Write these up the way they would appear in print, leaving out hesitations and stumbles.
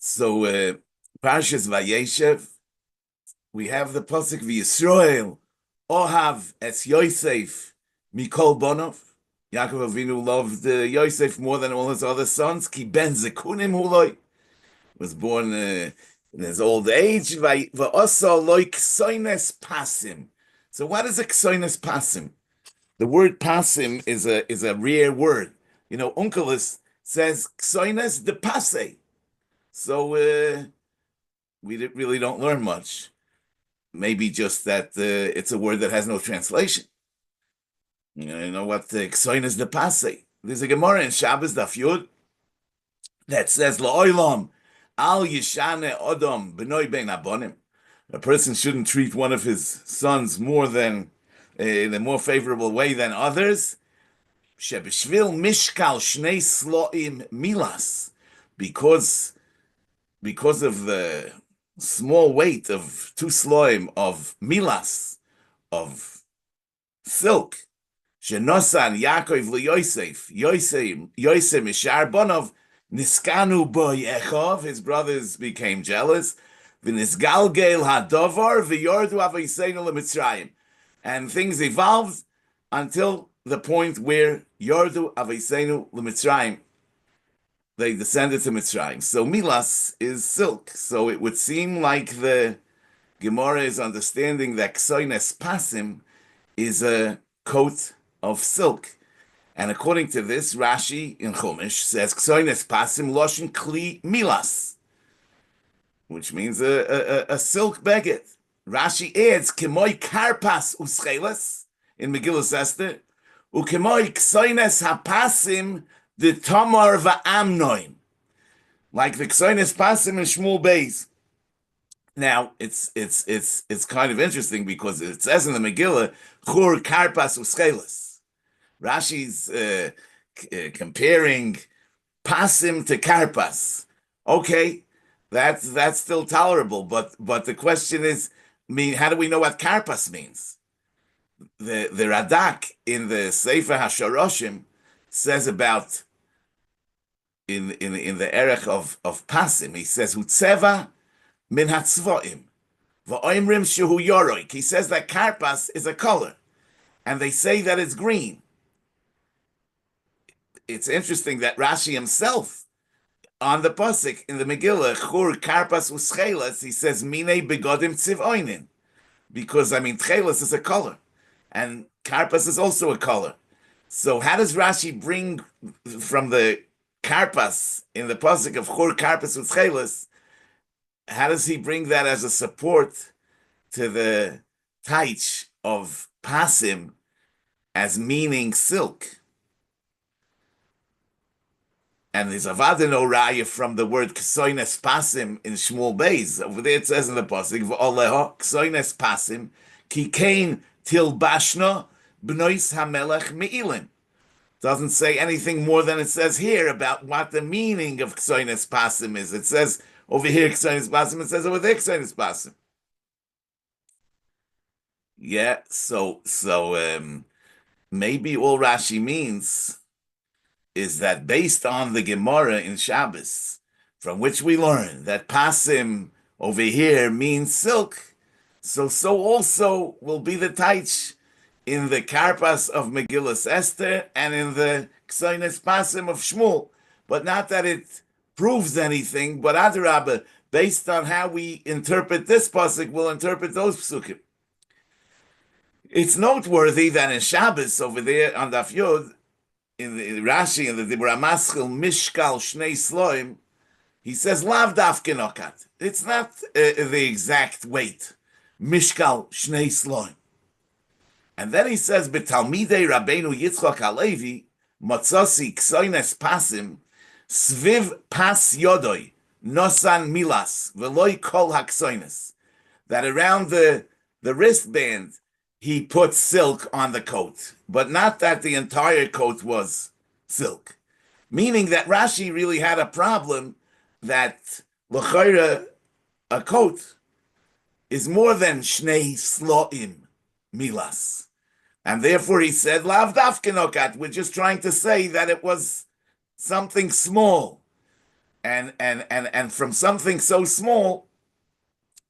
So, Parshas Vayeshev, we have the pasuk V'Yisrael Ohav es Yosef Mikol Bonov. Yaakov Avinu loved Yosef more than all his other sons. Ki ben zekunim huloi, was born in his old age. Va'osa loi ksoines pasim. So, what is a ksoines pasim? The word pasim is a rare word. You know, Onkelos says ksoines de passe. So we really don't learn much. Maybe just that it's a word that has no translation. You know what the Ksoinas de Passe. There's a Gemara in Shabbos Daf Yud that says La'olam al yishane odom b'noi ben abonim. A person shouldn't treat one of his sons more than in a more favorable way than others. Shebishvil mishkal shnei sloim milas, because of the small weight of two sloim of milas, of silk. Shenosan Yaakov leYosef, Yosef Mishar Bonov, Niskanu boy Echov, his brothers became jealous. V'nisgalgel hadovar v'yordu avayseinu leMitzrayim, and things evolved until the point where Yordu avayseinu leMitzrayim, they descended to Mitzrayim. So milas is silk. So it would seem like the Gemara is understanding that ksoines pasim is a coat of silk. And according to this, Rashi in Chumash says ksoines pasim loshin kli milas, which means a silk beged. Rashi adds kemoi karpas uscheles in Megillas Esther, ukemoi ksoines hapasim the Tamar va'amnoin, like the Ksoines Pasim and Shmuel Beis. Now it's kind of interesting because it says in the Megillah Chur Karpas Uscheles. Rashi's comparing Pasim to Karpas. Okay, that's still tolerable, but the question is, how do we know what Karpas means? The Radak in the Sefer HaSharoshim says about in the erech of pasim, he says utzeva min hatzvoim va'oimrim shehu yoroik. He says that karpas is a color, and they say that it's green. It's interesting that Rashi himself on the pasuk in the Megillah chur karpas uschelas, he says mine begodim tzivoinin, because tchelas is a color, and karpas is also a color. So how does Rashi bring from the karpas in the pasuk of chur karpas uchelas? How does he bring that as a support to the taich of pasim as meaning silk? And there's avadin oraya from the word ksoines pasim in Shmuel Beis. Over there it says in the pasuk v'oleho ksoines pasim ki kain tilbashna b'nois hamelech me'ilim. Doesn't say anything more than it says here about what the meaning of Ksoines Pasim is. It says over here Ksoines Pasim, it says over there Ksoines Pasim. Yeah, so maybe all Rashi means is that based on the Gemara in Shabbos, from which we learn that Pasim over here means silk, so also will be the taich in the karpas of Megillas Esther and in the Ksoines Pasim of Shmuel, but not that it proves anything, but adarabah, based on how we interpret this pasuk, we'll interpret those psukim. It's noteworthy that in Shabbos over there on Daf Yod, in the Rashi and the Dibra Maschil Mishkal Shnei Sloim, he says Lav Dafkenokat. It's not the exact weight. Mishkal Shnei Sloim. And then he says, "B'talmidei Rabbeinu Yitzchak Halevi Motzasi Ksoines Pasim Sviv Pas Yodoi Nosan Milas Veloi Kol Haksoines." That around the wristband he put silk on the coat, but not that the entire coat was silk. Meaning that Rashi really had a problem that l'chayra a coat is more than Shnei Sloim Milas. And therefore he said, Lav Dafkenokat, we're just trying to say that it was something small. And from something so small,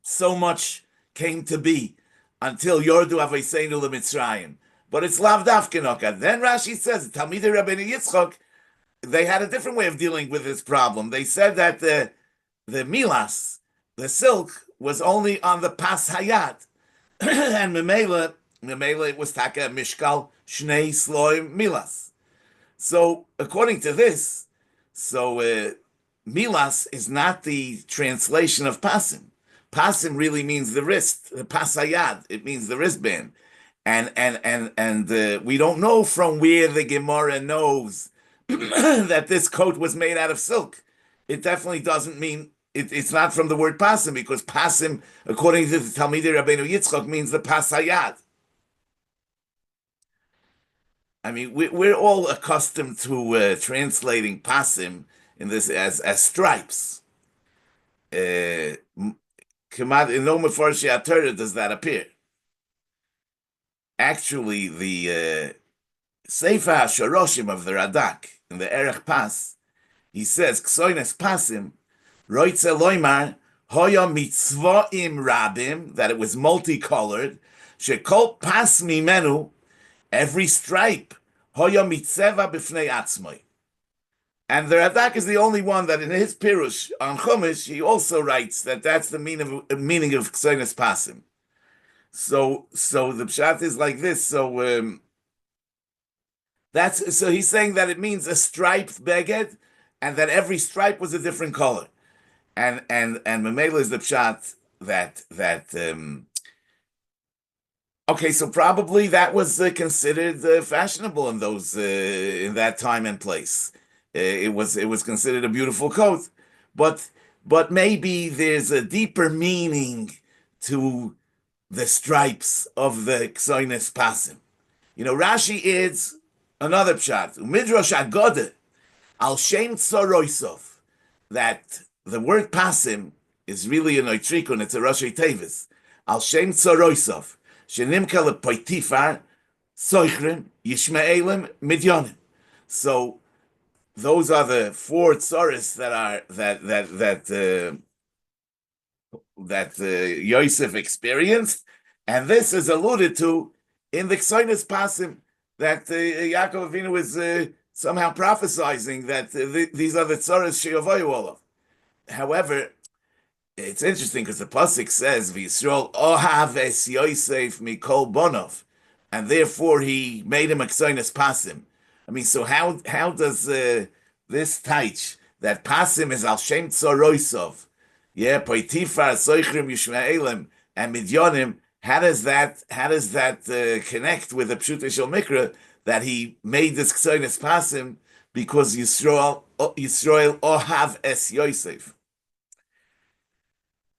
so much came to be until Yordu Aveiseinu L'Mitzrayim. But it's Lav Dafkinoka. Then Rashi says, Talmidei Rabbeinu Yitzchok, they had a different way of dealing with this problem. They said that the milas, the silk, was only on the pas hayat, and memela it was taka mishkal shnei sloim milas. So according to this, milas is not the translation of pasim. Pasim really means the wrist, the pasayad. It means the wristband, and we don't know from where the Gemara knows that this coat was made out of silk. It definitely doesn't mean it's not from the word pasim, because pasim, according to the Talmidei Rabbeinu Yitzchok, means the pasayad. I mean, we're all accustomed to translating pasim in this as stripes. In no Mefarshei Torah does that appear. Actually, the Sefer HaShoroshim of the Radak in the Erech Pas, he says, Ksoines Pasim, Roitze Loimar, Hoya Mitzvoim Rabim, that it was multicolored, Shekol Pas Mimenu, every stripe, Hoya Mitzeva B'fnei Atzmoi. And the Radak is the only one that in his Pirush on Chumash, he also writes that that's the meaning of Ksoines Pasim. So the pshat is like this. So he's saying that it means a striped beged, and that every stripe was a different color, and Mamela is the pshat that okay, so probably that was considered fashionable in those in that time and place. It was considered a beautiful coat, but maybe there's a deeper meaning to the stripes of the Ksoines Pasim. You know, Rashi adds another pshat, Midrash Agoda, Al Shem Tzoroisov, that the word Pasim is really an oitrikun, it's a Rashi Tevis. Al Shem Tzoroisov, Shenimka lePoitifar, Soichrim, Yishmaelim, Midyonim. So those are the four tzoros that Yosef experienced, and this is alluded to in the Ksoines Pasim, that Yaakov Avinu is somehow prophesizing that these are the tzoros she'yovayu olav. However, it's interesting because the pasuk says V'Yisrael ohav es Yosef mikol bonov, and therefore he made him a Ksoines Pasim. I mean, so how does this teach that Pasim is al shem tzoroisov? Yeah, Poitifar, Soichrim, Yishmaelim, and Midyonim. How does that connect with the Pshutei Shel Mikra that he made this Ksoines Pasim because Yisrael ohav es Yosef?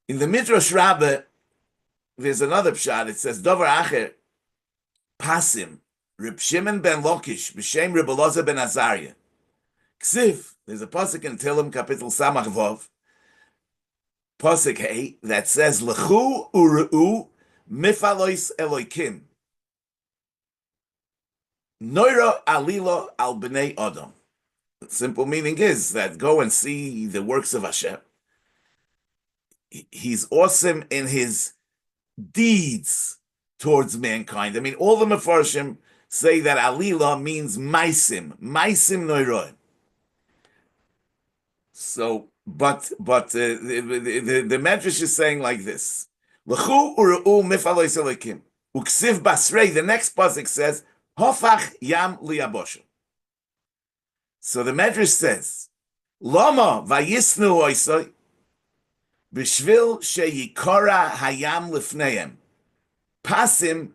In the Midrash Rabbah, there's another pshat. It says Dover Acher Pasim Reb Shimon ben Lokish b'shem Reb Elazar ben Azariah. Ksiv. There's a pasuk in Tehillim Kapitel Samach Vav, pasuk Hey, that says Lechu u'Re'u mifalois Elokim Noira alilo al bnei Adam. The simple meaning is that go and see the works of Hashem. He's awesome in his deeds towards mankind. I mean, all the Mefarshim say that alila means maisim noiroi. So, but the Medrash is saying like this: L'chu u'Re'u mifalois Elokim uksiv basrei. The next pasuk says Hofach yam liyaboshu. So the Medrash says Lama vayisnu oisoi b'shvil sheyikora hayam lifneim pasim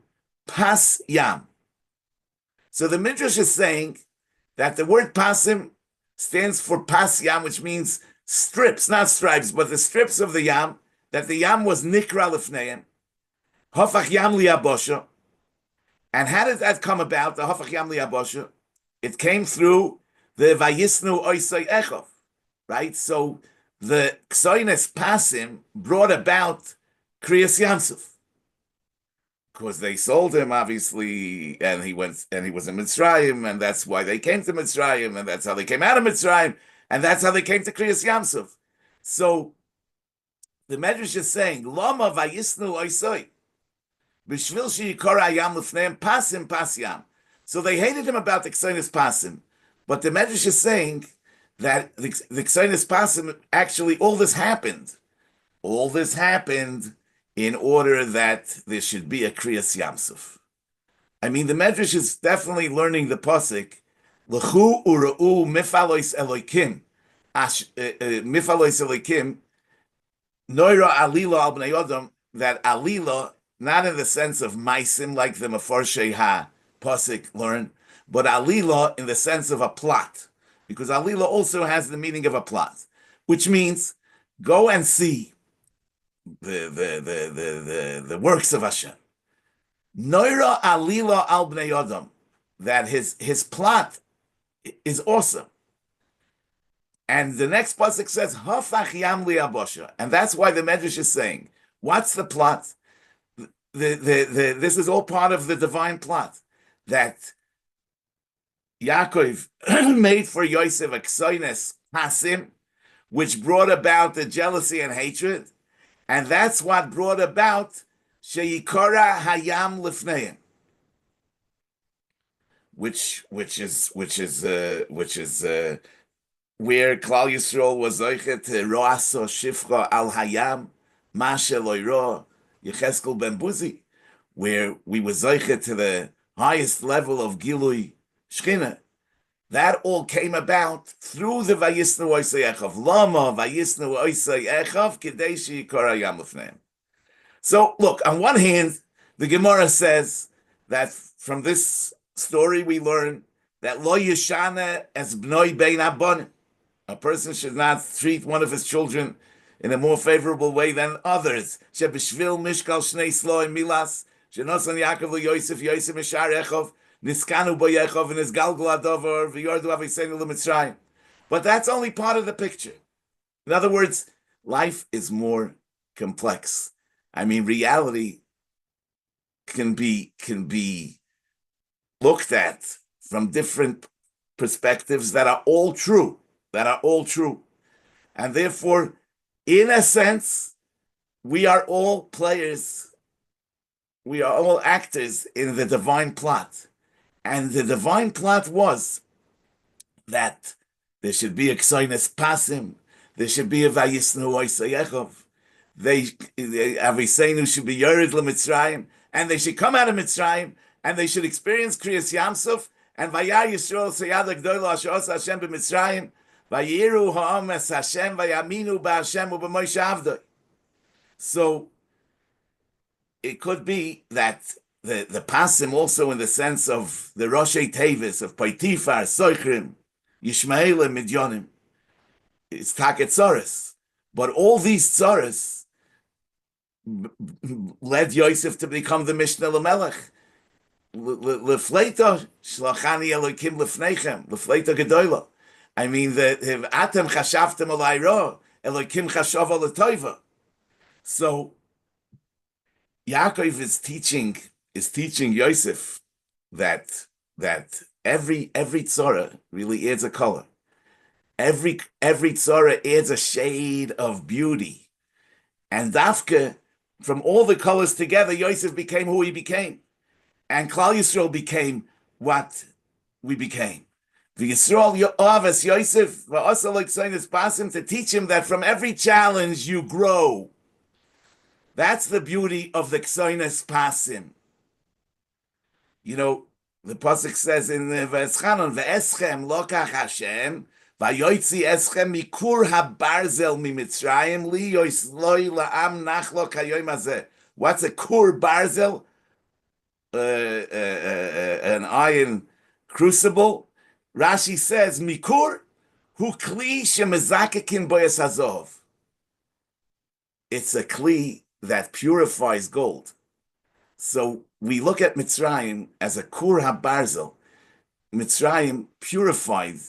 pas yam. So the Midrash is saying that the word pasim stands for pas yam, which means strips, not stripes, but the strips of the yam, that the yam was nikra lifneim, hofach yam liyabosha. And how did that come about, the hofach yam liyabosha? It came through the vayisnu oisai echov, right? So the Ksoines Pasim brought about Kriyas Yamsuf, because they sold him, obviously, and he was in Mitzrayim, and that's why they came to Mitzrayim, and that's how they came out of Mitzrayim. And that's how they came to Kriyas Yamsuf. So the Medrash is saying, Lama vayisnu oisoi, b'shvil she'yikor hayam lefneim pasim pas yam. So they hated him about the Kseinis Pasim. But the Medrash is saying that the Kseinis Pasim, actually, all this happened. All this happened in order that there should be a Kriyas Yamsuf. I mean, the Medrash is definitely learning the pasuk. L'chu ura'u mifalois Elokim, mifalois Elokim, noira alila al bnei Adam. That alila, not in the sense of maisim like the Mefarshei ha pasuk learn, but alila in the sense of a plot, because alila also has the meaning of a plot, which means go and see the works of Hashem. Noira alila al bnei Adam, that his plot is awesome. And the next pasuk says, Hafach yam li'abosha. And that's why the Medrash is saying, what's the plot? This is all part of the divine plot, that Yaakov made for Yosef a ksaynes pasim, which brought about the jealousy and hatred, and that's what brought about Sheyikora Hayam Lifneim, which is where Klal Yisrael was zoichet roaso shifra al Hayam Mashe Loiro Yecheskel Ben Buzi, where we were zoichet to the highest level of Gilui Shchina. That all came about through the Vayisnu Oisei Echav. Lama Vayisnu Oisei Echav Kidei Sheyikora Hayam Lifneim. So, look, on one hand, the Gemara says that from this story we learn that lo yeshana as bnoi bein abonim. A person should not treat one of his children in a more favorable way than others. Shebishvil mishkal shnei sloi milas, shenosan Yaakov lo Yosef, Yosef mishar echov, niskanu bo yechov, and his galgal adover, v'yordu aviseinu l'mitzrayim. But that's only part of the picture. In other words, life is more complex. I mean, reality can be looked at from different perspectives that are all true, And therefore, in a sense, we are all players, we are all actors in the divine plot. And the divine plot was that there should be a ksaynes pasim, there should be a vayisnu oisei echov, Aviseinu should be Yored LeMitzrayim, and they should come out of Mitzrayim, and they should experience Kriyas Yamsuf, and Vayar Yisrael Seyad Gdoila Asher Osa Hashem b'Mitzrayim, Vayiru Ha'am Es Hashem, Vayaminu B'Hashem u'B'Moshe Avdoi. So it could be that the Pasim also in the sense of the Roshei Tevis, of Paitifar, Soichrim, Yishmael, and Midyonim, it's Taket Tzoros. But all these tzoros led Yosef to become the Mishnah Lamelech. Lefleito shlachani Elokim lefneichem lefleito gedola. I mean that atem chashavtem alayro Elokim chashav alatoiva. So Yaakov is teaching Yosef that every tzara really adds a color. Every tzara adds a shade of beauty. And Dafka, from all the colors together, Yosef became who he became. And Klal Yisrael became what we became. The Yisrael Yoavas Yosef, also like saying this Basim, to teach him that from every challenge you grow. That's the beauty of the Ksaynes Pasim. You know, the Pasuk says in the V'eschanon, V'eschem lokach Hashem, Vayotzi eschem mikur habarzel mimitzrayim li yoisloi la'am nachlo kayoim hazeh. What's a kur barzel? An iron crucible. Rashi says mikur hu kli shemezakekin boyas hazov. It's a kli that purifies gold. So we look at Mitzrayim as a kur habarzel. Mitzrayim purified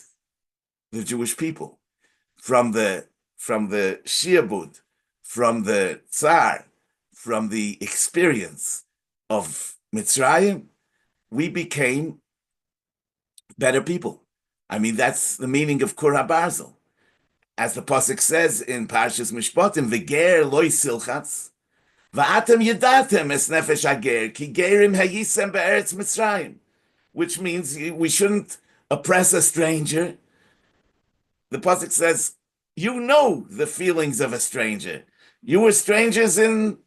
the Jewish people from the shiabud, from the tsar, from the experience of Mitzrayim. We became better people. I mean, that's the meaning of Kur HaBarzel. as the pasuk says in Parshas Mishpatim, "V'ger loy silchatz, va'atem yedatem es nefesh hager, ki gerim hayisem be'eretz Mitzrayim," which means we shouldn't oppress a stranger. The pasuk says, "You know the feelings of a stranger. You were strangers in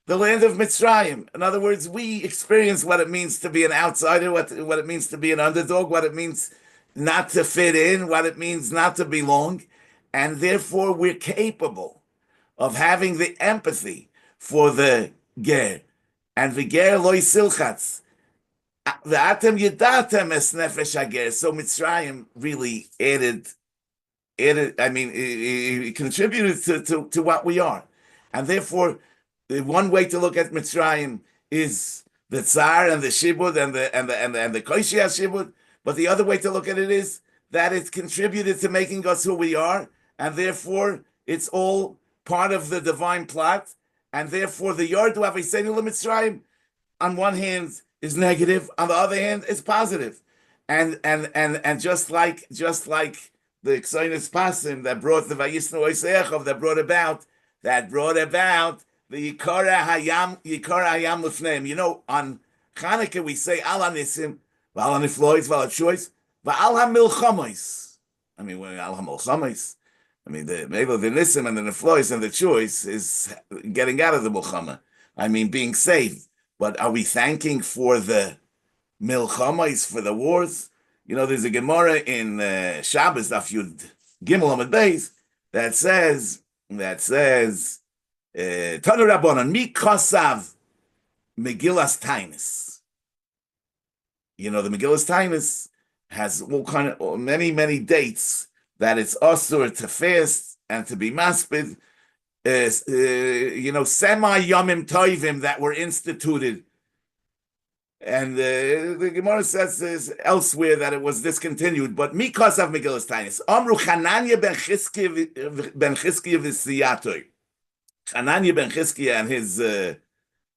the land of Mitzrayim." In other words, we experience what it means to be an outsider, what it means to be an underdog, what it means not to fit in, what it means not to belong, and therefore we're capable of having the empathy for the ger. And the ger loy silchatz. V'atem yedatem es nefesh hager. So Mitzrayim really added, I mean, it contributed to what we are. And therefore, the one way to look at Mitzrayim is the Tsar and the Shibud and the Koishi HaShibud. But the other way to look at it is that it's contributed to making us who we are, and therefore it's all part of the divine plot, and therefore the Yardu Aviseinu Mitzrayim on one hand is negative, on the other hand is positive. And just like the Ksainis Pasim that brought the Vayisnu Oisechov, that brought about the Yikara Hayam Lefneim. You know, on Chanukah we say Al Hanisim, V'al Haniflois, V'al Hatshois, V'al HaMilchamos. I mean, Al HaMilchamos. I mean, the Nisim and the Niflois and the choice is getting out of the Milchama. I mean, being saved. But are we thanking for the Milchamos, for the wars? You know, there's a Gemara in Shabbos, Daf Yud Gimel Amud Beis, that says, Tanu Rabbanon, Mi Kosav Megillas Tainis. You know, the Megillas Tainis has all kind of many dates that it's asur to fast and to be maspid. You know, semi-yomim toivim that were instituted. And the Gemara says elsewhere that it was discontinued, but mikos of Megillas Tainis. Amru Chananya ben Chizkiya v'siyatoi. Chananya ben Chizkiya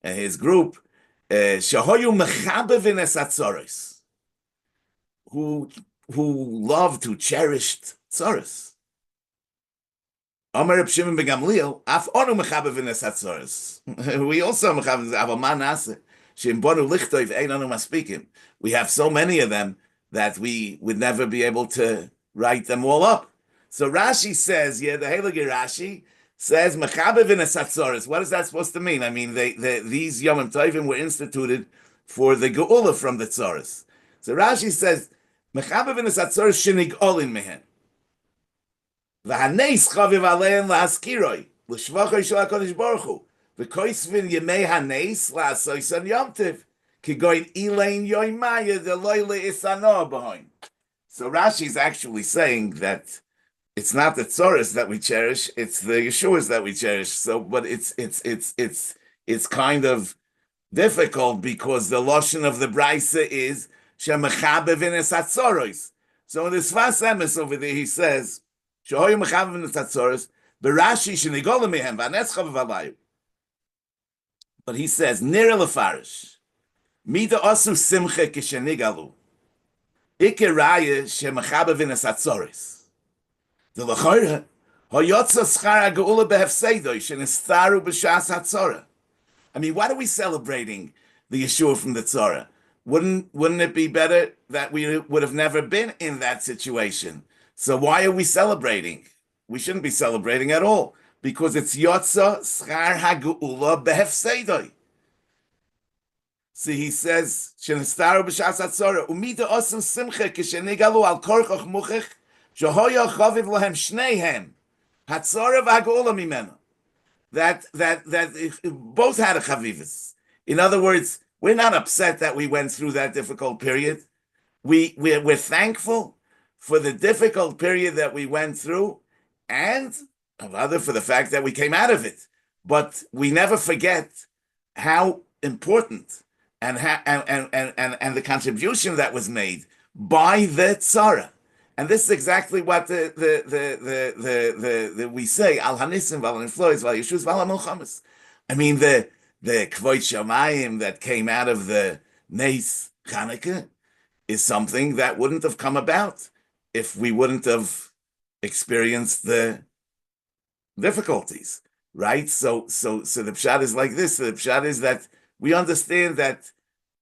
and his group, shahoyu mechabev es atzoros, who loved, who cherished tzoros. Amar Reb Shimon ben Gamliel, af onu mechabev es atzoros. We also mechabev aval man nase. We have so many of them that we would never be able to write them all up. So Rashi says, the Heilige Rashi says, Mechabev in Satzoris. What is that supposed to mean? I mean, these Yomim Tovim were instituted for the Geula from the Tzoris. So Rashi says, Mechabev in Satzoris shenig olin mehen. V'haneis chaviv alein la'askiroi. L'shvachoi shel HaKadosh Baruch Hu. V'koisvin yemei haneis la'asoisan yomtiv, ki goin ilain yoimaya de loyle isano behind. So Rashi is actually saying that it's not the tzoros that we cherish; it's the Yeshuas that we cherish. So, but it's kind of difficult because the lashon of the brayse is shemechabev in es hatzoros. So in the Sfas Emes over there, he says shehoyu mechabev in es hatzoros. B'Rashi shenigola mehem v'anes chavev alayu. But he says, Nira lefarish, mida osu simcha kishenigalu, ike raya shemechabev in es hatzoros. The lechayra, hoyotza schar ha'geula behefseidoi shenistaru b'shas hatzora. I mean, why are we celebrating the Yeshua from the Tzora? Wouldn't it be better that we would have never been in that situation? So why are we celebrating? We shouldn't be celebrating at all. Because it's Yotza Schar HaGeula Behefseidoi. See, he says, Shenistaru b'shas hatzora, umida osu simcha kishenigalu al korchoch muchech, shehoya chaviv lahem shneihem, hatzora v'hageula mimenu. That both had a chavivus. In other words, we're not upset that we went through that difficult period. We're thankful for the difficult period that we went through, and rather for the fact that we came out of it. But we never forget how important and the contribution that was made by the tzara. And this is exactly what we say, Al Hanisim, Val Haniflois, Val Yeshus, Val HaMilchamas. I mean, the Kvod Shamayim that came out of the Neis Chanukah is something that wouldn't have come about if we wouldn't have experience the difficulties, right? So the pshat is like this. The pshat is that we understand that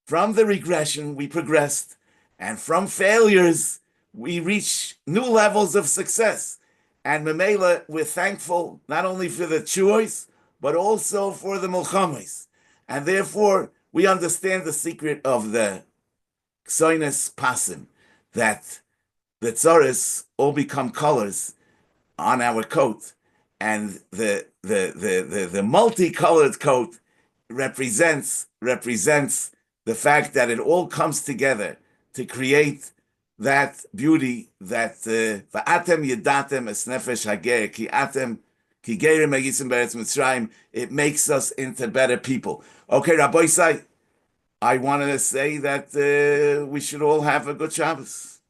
from the regression we progressed, and from failures we reach new levels of success. And Memela, we're thankful not only for the choice, but also for the milchamis. And therefore, we understand the secret of the Ksoinis Pasim, that the tzaris all become colors on our coat, and the multicolored coat represents the fact that it all comes together to create that beauty, that va'atem yedatem es nefesh hager ki atem ki gerim hayisim beretz Mitzrayim. It makes us into better people. Okay, Rabbi Isai, I wanted to say that we should all have a good Shabbos.